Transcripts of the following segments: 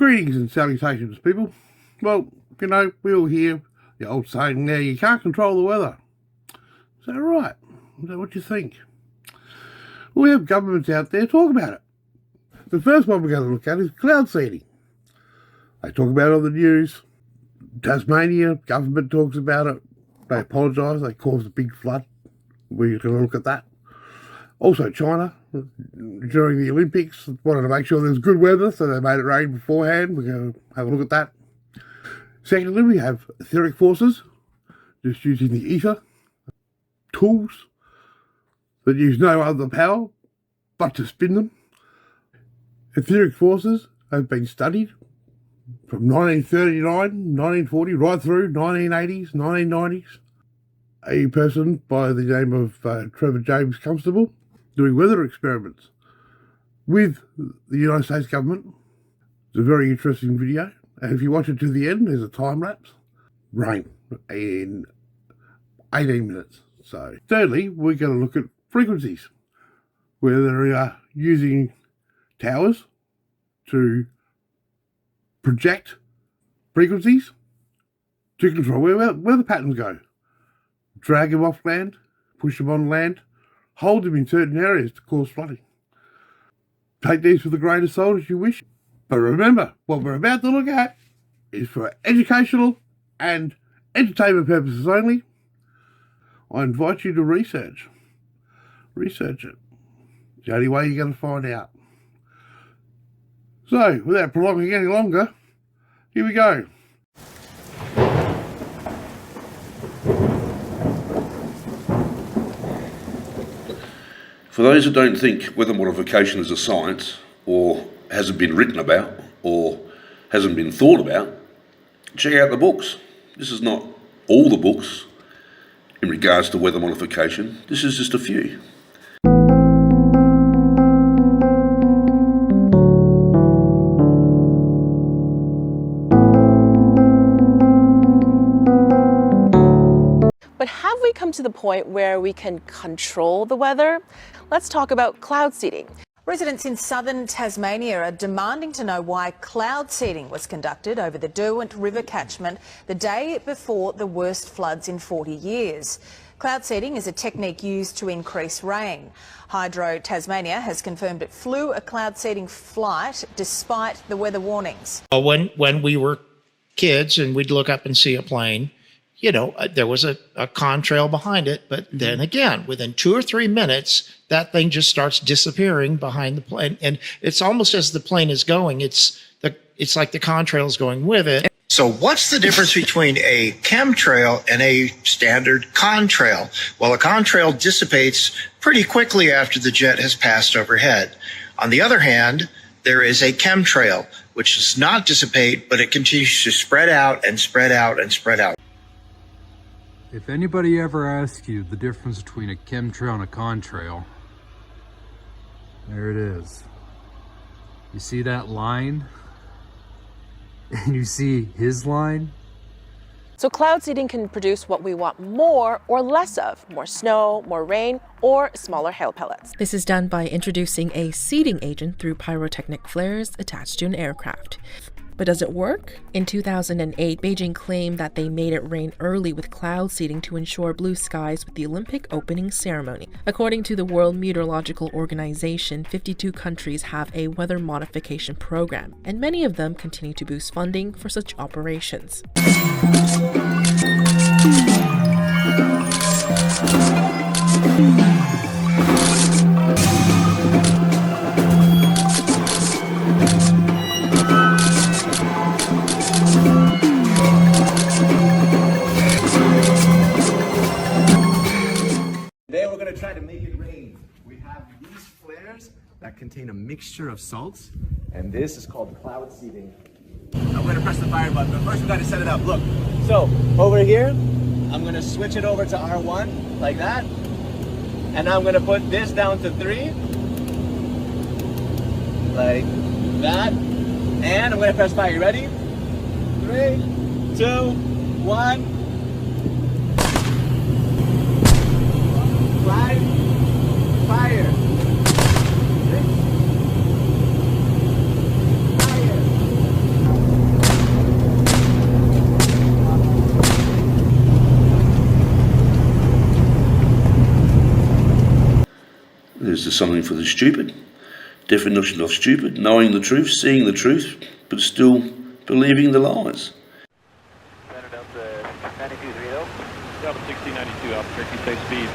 Greetings and salutations, people. Well, you know, we all hear the old saying there, you can't control the weather. Is that right? Is that what you think? Well, we have governments out there talk about it. The first one we're going to look at is cloud seeding. They talk about it on the news. Tasmania, government talks about it. They apologise, they caused a big flood. We're going to look at that. Also China, during the Olympics, wanted to make sure there was good weather, so they made it rain beforehand. We're going to have a look at that. Secondly, we have etheric forces, just using the ether, tools that use no other power but to spin them. Etheric forces have been studied from 1939, 1940, right through 1980s, 1990s. A person by the name of Trevor James Constable doing weather experiments with the United States government. It's a very interesting video. And if you watch it to the end, there's a time lapse. Rain in 18 minutes. So, thirdly, we're going to look at frequencies, where they are using towers to project frequencies to control where the patterns go. Drag them off land, push them on land, hold them in certain areas to cause flooding. Take these with a grain of salt as you wish. But remember, what we're about to look at is for educational and entertainment purposes only. I invite you to research. Research it. It's the only way you're going to find out. So, without prolonging any longer, here we go. For those that don't think weather modification is a science, or hasn't been written about, or hasn't been thought about, check out the books. This is not all the books in regards to weather modification. This is just a few. But have we come to the point where we can control the weather? Let's talk about cloud seeding. Residents in southern Tasmania are demanding to know why cloud seeding was conducted over the Derwent River catchment the day before the worst floods in 40 years. Cloud seeding is a technique used to increase rain. Hydro Tasmania has confirmed it flew a cloud seeding flight despite the weather warnings. When we were kids and we'd look up and see a plane, you know, there was a contrail behind it, but then again, within 2 or 3 minutes, that thing just starts disappearing behind the plane. And it's almost as the plane is going, it's like the contrail is going with it. So what's the difference between a chemtrail and a standard contrail? Well, a contrail dissipates pretty quickly after the jet has passed overhead. On the other hand, there is a chemtrail, which does not dissipate, but it continues to spread out and spread out and spread out. If anybody ever asks you the difference between a chemtrail and a contrail, there it is. You see that line? And you see his line? So cloud seeding can produce what we want more or less of, more snow, more rain, or smaller hail pellets. This is done by introducing a seeding agent through pyrotechnic flares attached to an aircraft. But does it work? In 2008, Beijing claimed that they made it rain early with cloud seeding to ensure blue skies with the Olympic opening ceremony. According to the World Meteorological Organization, 52 countries have a weather modification program, and many of them continue to boost funding for such operations. Try to make it rain. We have these flares that contain a mixture of salts, and this is called cloud seeding. I'm going to press the fire button, but first we got to set it up. Look, so over here, I'm going to switch it over to R1 like that, and I'm going to put this down to 3, like that, and I'm going to press fire. You ready? 3, 2, 1. Fire. 6. Fire. Is there something for the stupid? Definition of stupid, knowing the truth, seeing the truth, but still believing the lies. Delta 1692, Alpha Cherokee, safe speed.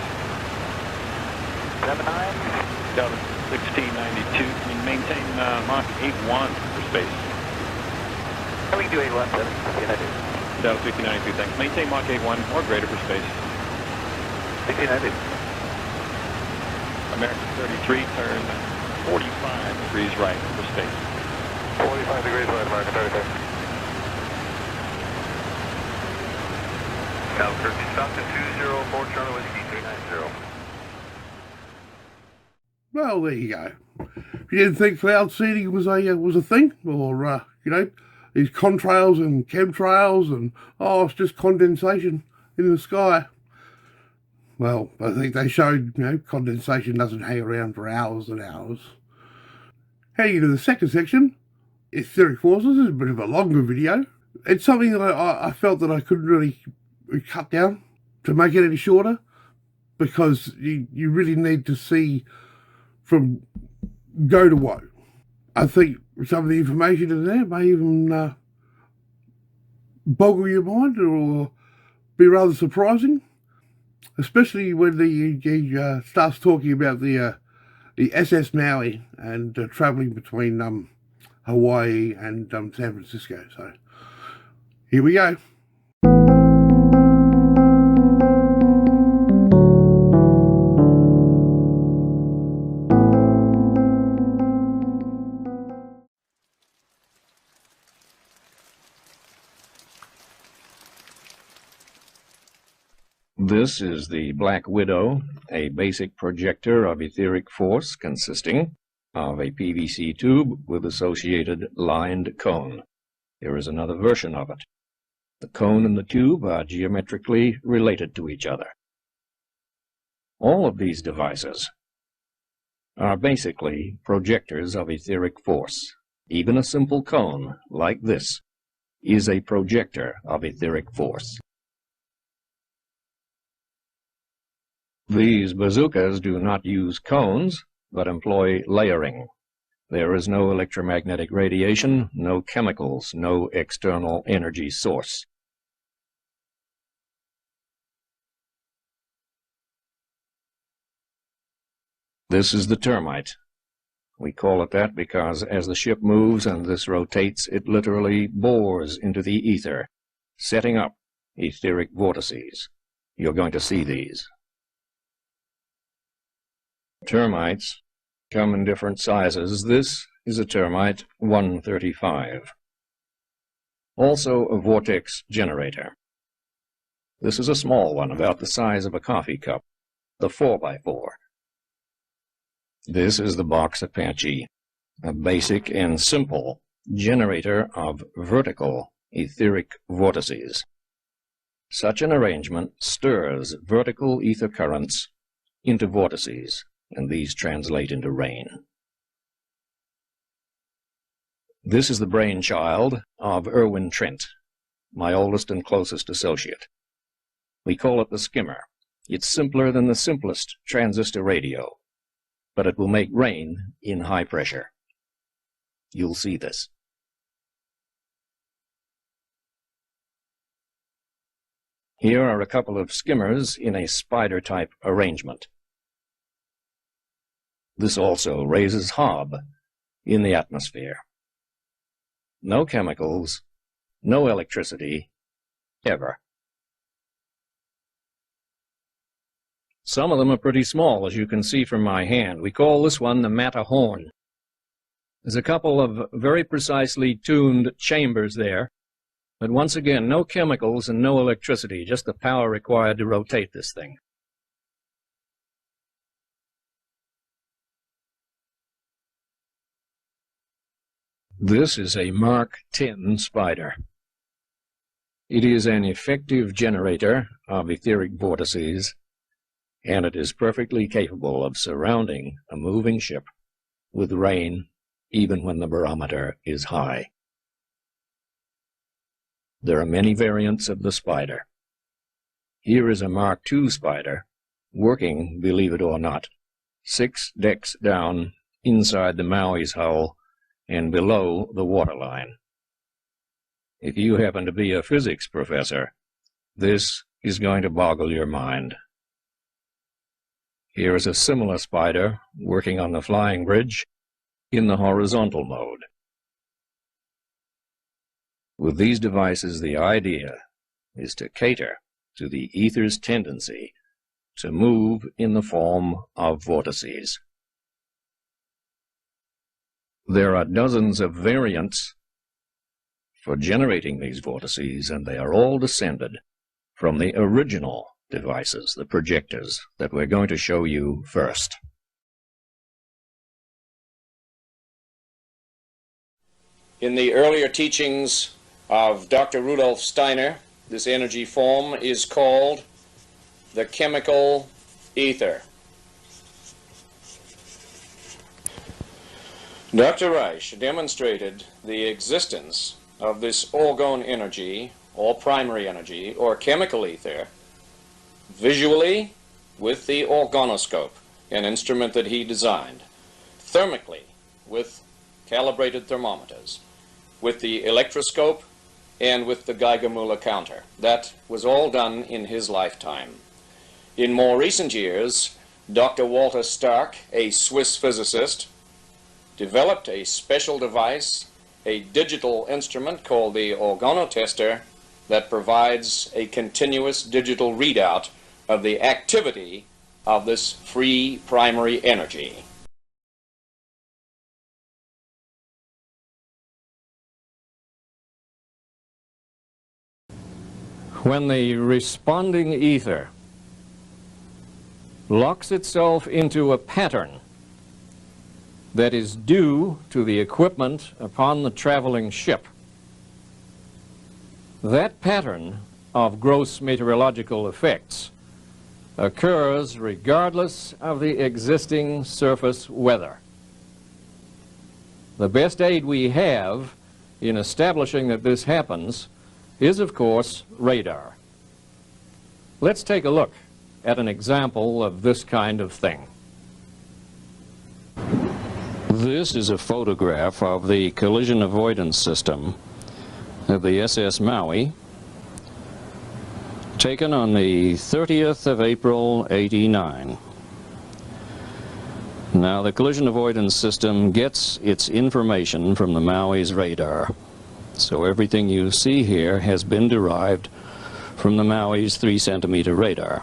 79. Delta 1692, can you maintain Mach 81 for space? We can do 81, 1692. Delta 1692, thanks. Maintain Mach 81 or greater for space. 1692. American 33, turn 45 degrees right for space. 45 degrees right, American 33. Albuquerque, Stockton 204, Charlie Whiskey 390. Well, there you go. If you didn't think cloud seeding was a thing, or these contrails and chemtrails and it's just condensation in the sky. Well, I think they showed condensation doesn't hang around for hours and hours. Heading into the second section, etheric forces is a bit of a longer video. It's something that I felt that I couldn't really cut down to make it any shorter, because you really need to see from go to woe. I think some of the information in there may even boggle your mind or be rather surprising, especially when he starts talking about the SS Maui and travelling between Hawaii and San Francisco. So here we go. This is the Black Widow, a basic projector of etheric force consisting of a PVC tube with associated lined cone. Here is another version of it. The cone and the tube are geometrically related to each other. All of these devices are basically projectors of etheric force. Even a simple cone, like this, is a projector of etheric force. These bazookas do not use cones, but employ layering. There is no electromagnetic radiation, no chemicals, no external energy source. This is the termite. We call it that because as the ship moves and this rotates, it literally bores into the ether, setting up etheric vortices. You're going to see these. Termites come in different sizes. This is a termite 135. Also a vortex generator. This is a small one, about the size of a coffee cup, the 4x4. This is the Box Apache, a basic and simple generator of vertical etheric vortices. Such an arrangement stirs vertical ether currents into vortices, and these translate into rain. This is the brainchild of Irwin Trent, my oldest and closest associate. We call it the skimmer. It's simpler than the simplest transistor radio, but it will make rain in high pressure. You'll see this. Here are a couple of skimmers in a spider-type arrangement. This also raises Hob in the atmosphere. No chemicals, no electricity, ever. Some of them are pretty small, as you can see from my hand. We call this one the Matterhorn. There's a couple of very precisely tuned chambers there, but once again, no chemicals and no electricity, just the power required to rotate this thing. This is a Mark 10 spider. It is an effective generator of etheric vortices, and it is perfectly capable of surrounding a moving ship with rain even when the barometer is high. There are many variants of the spider. Here is a Mark II spider, working, believe it or not, 6 decks down inside the Maui's hull and below the waterline. If you happen to be a physics professor, this is going to boggle your mind. Here is a similar spider working on the flying bridge in the horizontal mode. With these devices, the idea is to cater to the ether's tendency to move in the form of vortices. There are dozens of variants for generating these vortices, and they are all descended from the original devices, the projectors, that we're going to show you first. In the earlier teachings of Dr. Rudolf Steiner, this energy form is called the chemical ether. Dr. Reich demonstrated the existence of this orgone energy, or primary energy, or chemical ether, visually with the orgonoscope, an instrument that he designed, thermically with calibrated thermometers, with the electroscope, and with the Geiger-Müller counter. That was all done in his lifetime. In more recent years, Dr. Walter Stark, a Swiss physicist, developed a special device, a digital instrument called the organotester, that provides a continuous digital readout of the activity of this free primary energy. When the responding ether locks itself into a pattern that is due to the equipment upon the traveling ship, that pattern of gross meteorological effects occurs regardless of the existing surface weather. The best aid we have in establishing that this happens is, of course, radar. Let's take a look at an example of this kind of thing. This is a photograph of the collision avoidance system of the SS Maui, taken on the 30th of April, '89. Now, the collision avoidance system gets its information from the Maui's radar. So everything you see here has been derived from the Maui's 3-centimeter radar.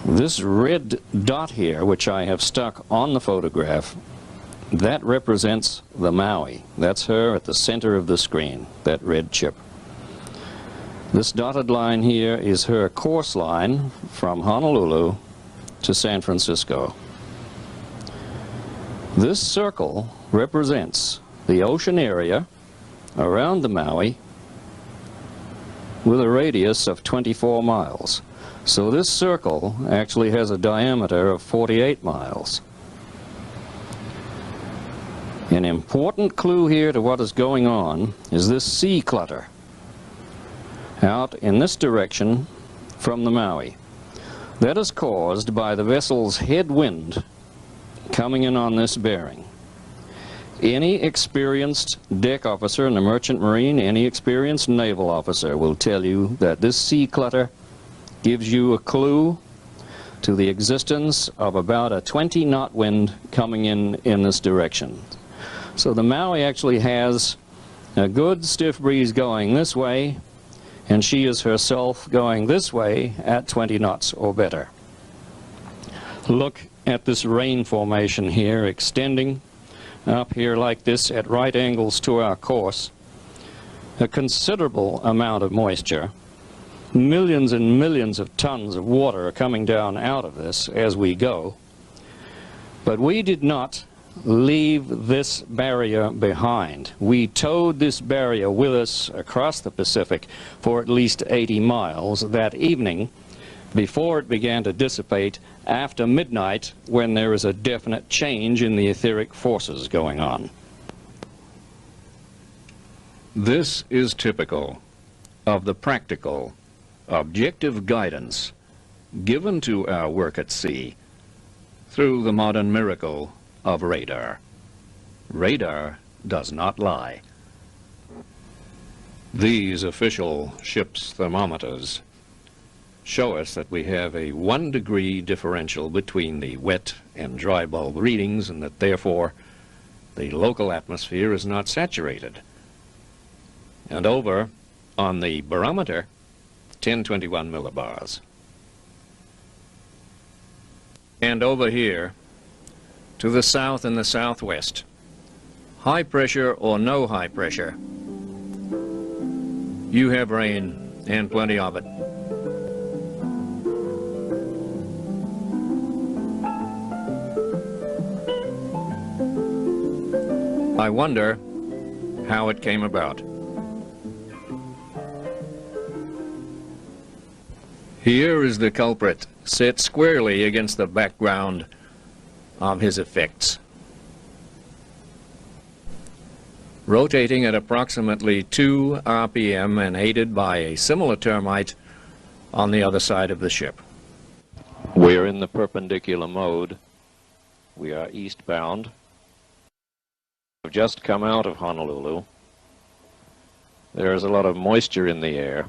This red dot here, which I have stuck on the photograph, that represents the Maui. That's her at the center of the screen, that red chip. This dotted line here is her course line from Honolulu to San Francisco. This circle represents the ocean area around the Maui with a radius of 24 miles. So this circle actually has a diameter of 48 miles. An important clue here to what is going on is this sea clutter out in this direction from the Maui. That is caused by the vessel's headwind coming in on this bearing. Any experienced deck officer in the merchant marine, any experienced naval officer will tell you that this sea clutter gives you a clue to the existence of about a 20-knot wind coming in this direction. So the Maui actually has a good stiff breeze going this way, and she is herself going this way at 20 knots or better. Look at this rain formation here extending up here like this at right angles to our course. A considerable amount of moisture. Millions and millions of tons of water are coming down out of this as we go. But we did not leave this barrier behind. We towed this barrier with us across the Pacific for at least 80 miles that evening before it began to dissipate after midnight, when there is a definite change in the etheric forces going on. This is typical of the practical, objective guidance given to our work at sea through the modern miracle of radar. Radar does not lie. These official ship's thermometers show us that we have a 1 degree differential between the wet and dry bulb readings, and that therefore the local atmosphere is not saturated. And over on the barometer, 1021 millibars. And over here, to the south and the southwest, high pressure or no high pressure, you have rain and plenty of it. I wonder how it came about. Here is the culprit, set squarely against the background of his effects. Rotating at approximately 2 RPM and aided by a similar termite on the other side of the ship. We're in the perpendicular mode. We are eastbound. We've just come out of Honolulu. There's a lot of moisture in the air,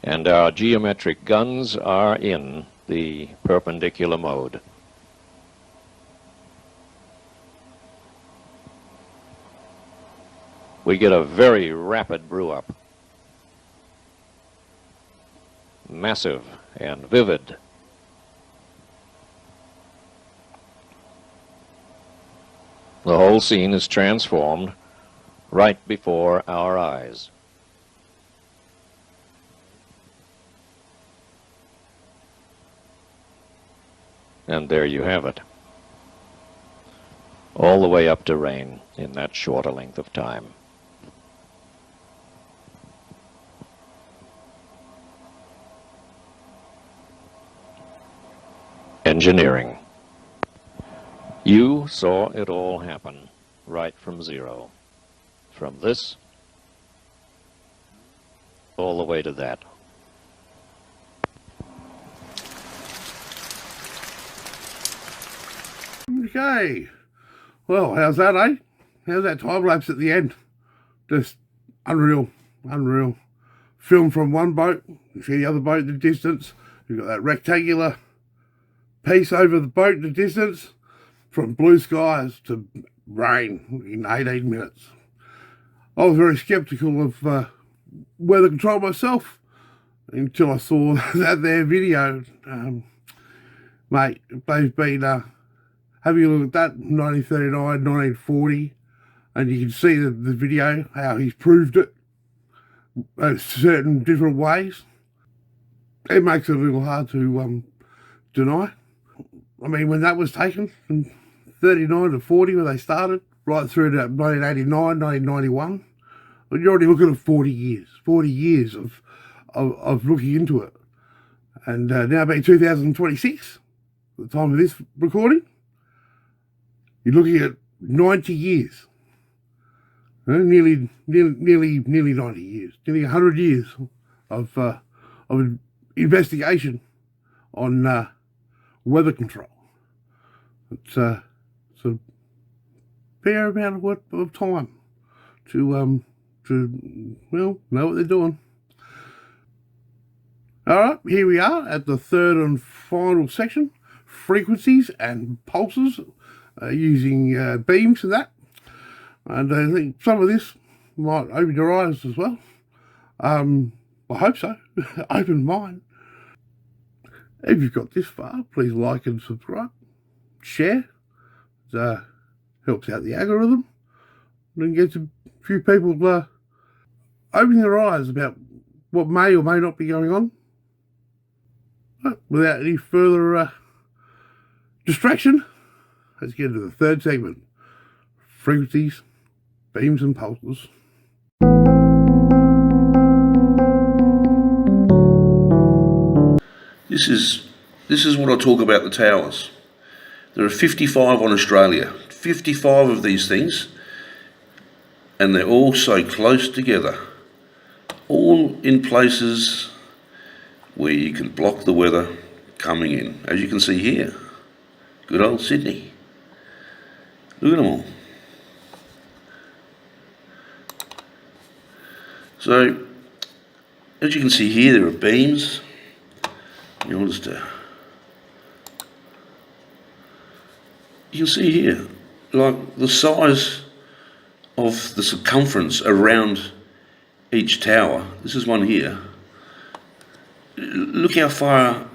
and our geometric guns are in the perpendicular mode. We get a very rapid brew-up. Massive and vivid. The whole scene is transformed right before our eyes. And there you have it. All the way up to rain in that shorter length of time. Engineering. You saw it all happen right from zero. From this all the way to that. Okay. Well, how's that, eh? How's that time lapse at the end? Just unreal. Unreal. Film from one boat. You see the other boat in the distance. You've got that rectangular piece over the boat in the distance. From blue skies to rain in 18 minutes. I was very sceptical of weather control myself until I saw that there video. Mate, they've been having a look at that, 1939, 1940, and you can see the video, how he's proved it certain different ways. It makes it a little hard to deny. I mean, when that was taken from 39 to 40, when they started, right through to 1989, 1991, you're already looking at 40 years of looking into it. And now being 2026, at the time of this recording, you're looking at 90 years. Nearly 90 years, nearly 100 years of investigation on weather control. It's a fair amount of time to well, know what they're doing. All right, here we are at the third and final section, frequencies and pulses using beams and that. And I think some of this might open your eyes as well. I hope so. Open mine. If you've got this far, please like and subscribe. Share. It helps out the algorithm. And gets a few people opening their eyes about what may or may not be going on. But without any further distraction, let's get into the third segment. Frequencies, beams and pulses. This is what I talk about the towers. There are 55 on Australia, 55 of these things, and they're all so close together, all in places where you can block the weather coming in, as you can see here. Good old Sydney. Look at them all. So, as you can see here, there are beams. You'll just, you can see here, like the size of the circumference around each tower. This is one here. Look how far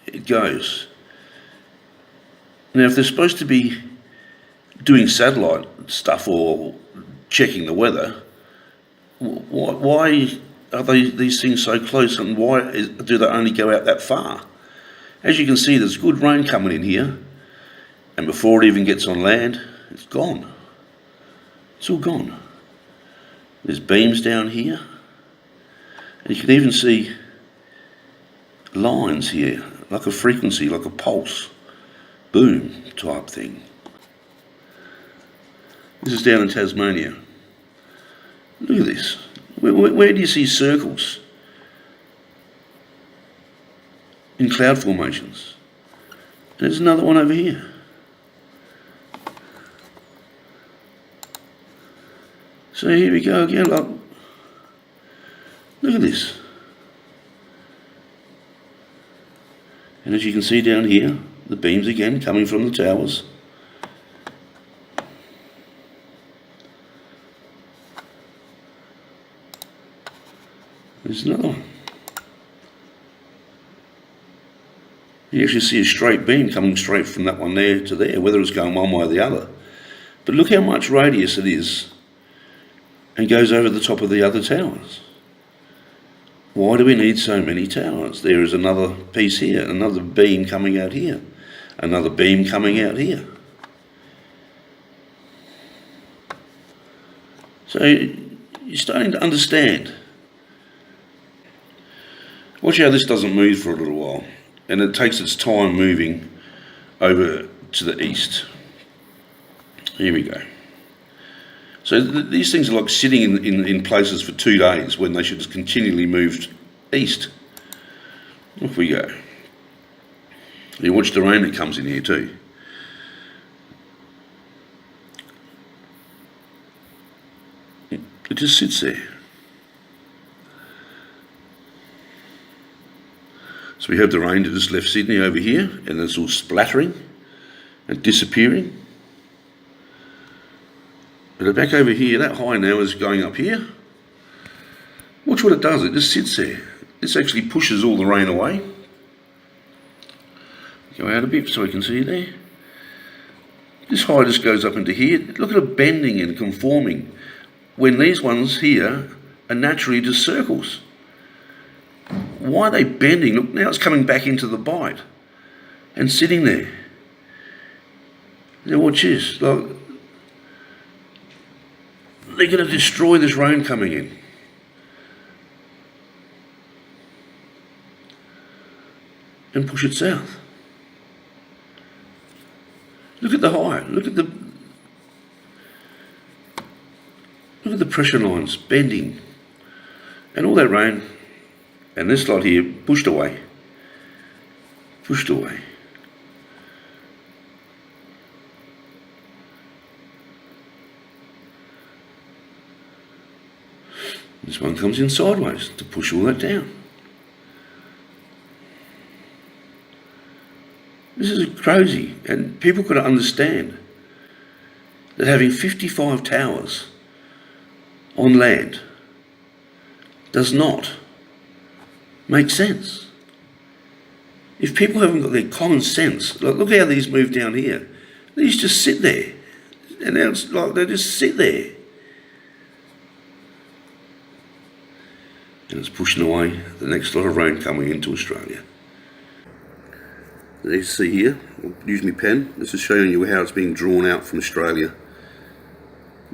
it goes. Now, if they're supposed to be doing satellite stuff or checking the weather, why are these things so close, and why do they only go out that far? As you can see, there's good rain coming in here, and before it even gets on land, it's gone. It's all gone. There's beams down here, and you can even see lines here, like a frequency, like a pulse, boom type thing. This is down in Tasmania. Look at this. Where do you see circles in cloud formations? And there's another one over here. So here we go again. Look at this. And as you can see down here, the beams again coming from the towers. There's another one. You actually see a straight beam coming straight from that one there to there, whether it's going one way or the other. But look how much radius it is and goes over the top of the other towers. Why do we need so many towers? There is another piece here, another beam coming out here, another beam coming out here. So you're starting to understand. Watch how this doesn't move for a little while, and it takes its time moving over to the east. Here we go. So these things are like sitting in places for 2 days when they should have continually moved east. Off we go. You watch the rain that comes in here too. It just sits there. So we have the rain that just left Sydney over here, and it's all splattering and disappearing. But back over here, that high now is going up here. Watch what it does, it just sits there. This actually pushes all the rain away. Go out a bit so we can see there. This high just goes up into here. Look at it bending and conforming, when these ones here are naturally just circles. Why are they bending? Look, now it's coming back into the bite and sitting there. Now watch this. Like, they're going to destroy this rain coming in. And push it south. Look at the high. Look at the pressure lines bending. And all that rain, and this lot here, pushed away. Pushed away. This one comes in sideways to push all that down. This is crazy, and people got to understand that having 55 towers on land does not make sense. If people haven't got their common sense, look how these move down here. These just sit there, and now it's like they just sit there. And it's pushing away the next lot of rain coming into Australia. As you see here, I'll use my pen. This is showing you how it's being drawn out from Australia.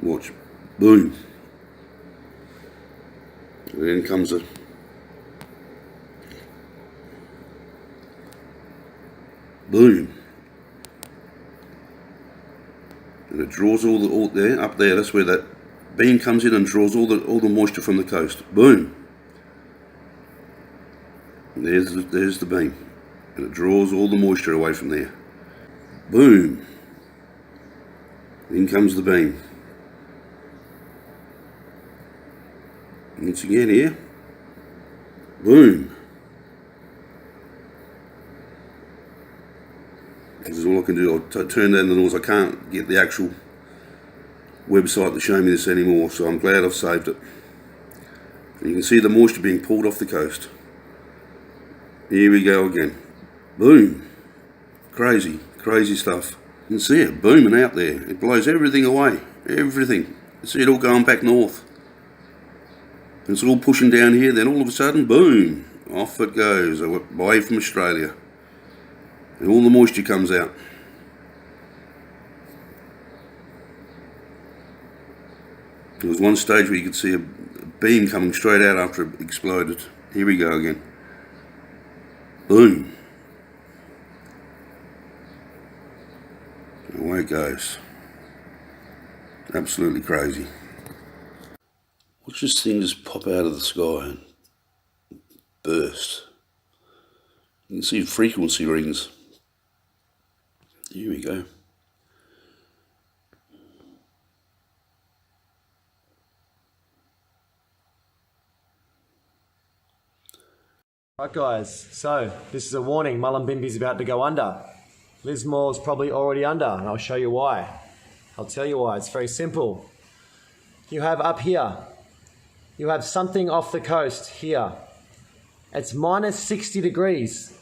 Watch. Boom. And then comes a boom. And it draws all there, up there, that's where that beam comes in and draws all the moisture from the coast. Boom. And there's the beam. And it draws all the moisture away from there. Boom. In comes the beam. Once again here. Boom. This is all I can do. I'll turn down the noise. I can't get the actual website to show me this anymore, so I'm glad I've saved it. And you can see the moisture being pulled off the coast. Here we go again. Boom. Crazy, crazy stuff. You can see it booming out there. It blows everything away. Everything. You see it all going back north. And it's all pushing down here, then all of a sudden, boom, off it goes, away from Australia. And all the moisture comes out. There was one stage where you could see a beam coming straight out after it exploded. Here we go again. Boom. Away it goes. Absolutely crazy. Watch this thing just pop out of the sky and burst. You can see frequency rings. Here we go. Right guys, so this is a warning. Mullumbimby's about to go under. Lismore's probably already under, and I'll show you why. I'll tell you why. It's very simple. You have up here, you have something off the coast here. It's minus 60 degrees,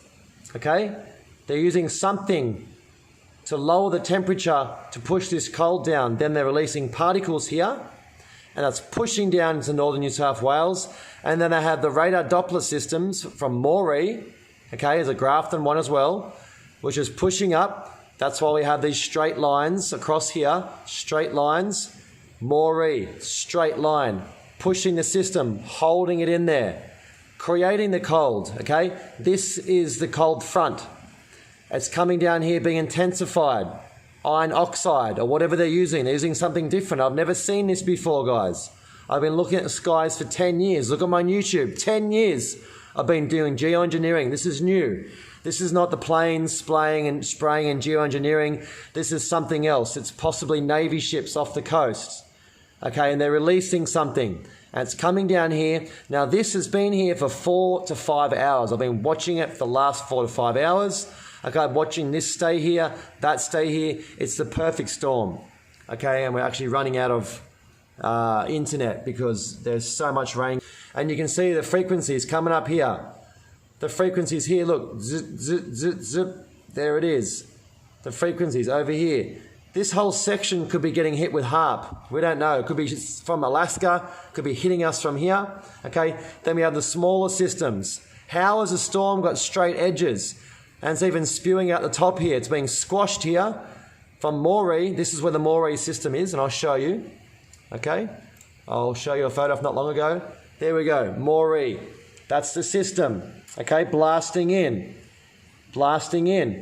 okay? They're using something to lower the temperature to push this cold down. Then they're releasing particles here, and that's pushing down into northern New South Wales. And then they have the radar Doppler systems from Moree, okay, there's a Grafton one as well, which is pushing up. That's why we have these straight lines across here, straight lines, Moree, straight line, pushing the system, holding it in there, creating the cold, okay? This is the cold front. It's coming down here being intensified, iron oxide or whatever they're using. They're using something different. I've never seen this before, guys. I've been looking at the skies for 10 years. Look at my YouTube, 10 years I've been doing geoengineering. This is new. This is not the planes spraying and geoengineering. This is something else. It's possibly Navy ships off the coast. Okay, and they're releasing something. And it's coming down here. Now, this has been here for 4 to 5 hours. I've been watching it for the last 4 to 5 hours. Okay, I'm watching this stay here, that stay here. It's the perfect storm. Okay, and we're actually running out of internet because there's so much rain. And you can see the frequencies coming up here. The frequencies here, look, zip, zip, zip, zip. There it is. The frequencies over here. This whole section could be getting hit with HAARP. We don't know. It could be from Alaska, could be hitting us from here. Okay, then we have the smaller systems. How has a storm got straight edges? And it's even spewing out the top here. It's being squashed here from Moree. This is where the Moree system is, and I'll show you. Okay, I'll show you a photo of not long ago. There we go, Moree. That's the system. Okay, blasting in,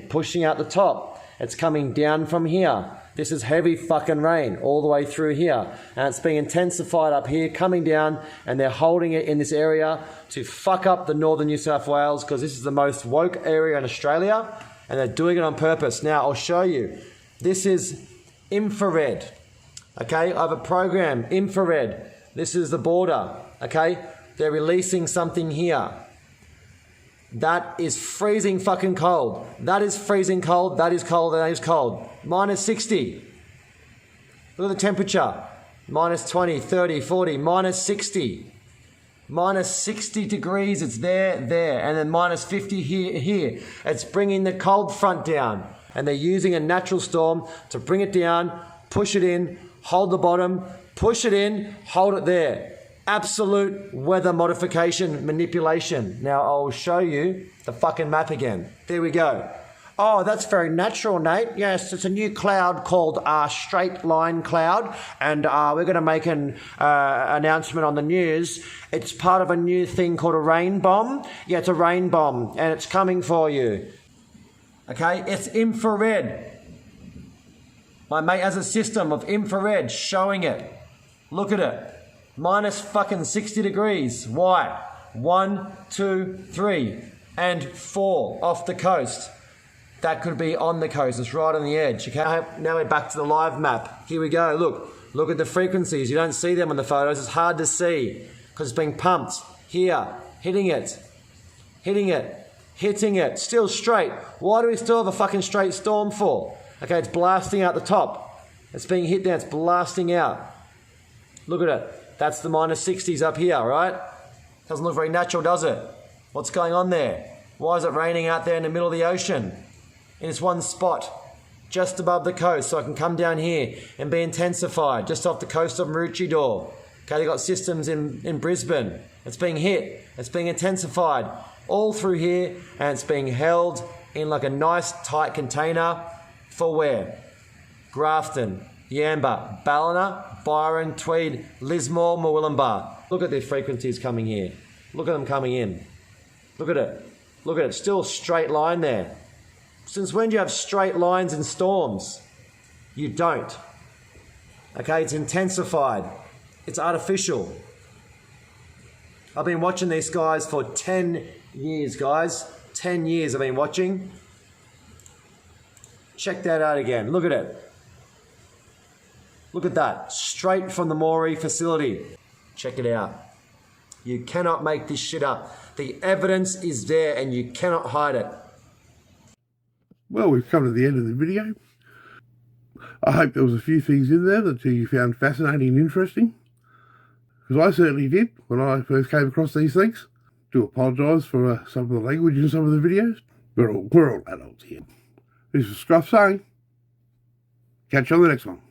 pushing out the top. It's coming down from here. This is heavy fucking rain all the way through here. And it's being intensified up here, coming down, and they're holding it in this area to fuck up the northern New South Wales because this is the most woke area in Australia, and they're doing it on purpose. Now, I'll show you. This is infrared. Okay, I have a program, infrared. This is the border, okay? They're releasing something here. That is freezing fucking cold. That is freezing cold, that is cold, that is cold. Minus 60. Look at the temperature. Minus 20, 30, 40, minus 60. Minus 60 degrees, it's there, and then minus 50 here. It's bringing the cold front down. And they're using a natural storm to bring it down, push it in, hold the bottom, push it in, hold it there. Absolute weather modification manipulation. Now I'll show you the fucking map again. There we go. Oh, that's very natural, Nate. Yes, it's a new cloud called Straight Line Cloud, and we're going to make an announcement on the news. It's part of a new thing called a rain bomb. Yeah, it's a rain bomb, and it's coming for you. Okay, it's infrared. My mate has a system of infrared showing it. Look at it. Minus fucking 60 degrees. Why? 1, 2, 3, and 4 off the coast. that could be on the coast. It's right on the edge. Okay, now we're back to the live map. Here we go. Look at the frequencies. You don't see them on the photos. It's hard to see because it's being pumped. Here, hitting it, still straight. Why do we still have a fucking straight storm for? Okay, it's blasting out the top. It's being hit down, it's blasting out. Look at it. That's the -60s up here, right? Doesn't look very natural, does it? What's going on there? Why is it raining out there in the middle of the ocean? In this one spot, just above the coast, so I can come down here and be intensified, just off the coast of Maroochydore. Okay, they've got systems in Brisbane. It's being hit, it's being intensified all through here, and it's being held in like a nice tight container for where? Grafton, Yamba, Ballina, Byron, Tweed, Lismore, Murwillumbah. Look at the frequencies coming here. Look at them coming in. Look at it. Look at it. Still a straight line there. Since when do you have straight lines in storms? You don't. Okay, it's intensified. It's artificial. I've been watching these guys for 10 years, guys. 10 years I've been watching. Check that out again. Look at it. Look at that. Straight from the Moree facility. Check it out. You cannot make this shit up. The evidence is there and you cannot hide it. Well, we've come to the end of the video. I hope there was a few things in there that you found fascinating and interesting. Because I certainly did when I first came across these things. Do apologise for some of the language in some of the videos. We're all adults here. This is Scruff saying, catch you on the next one.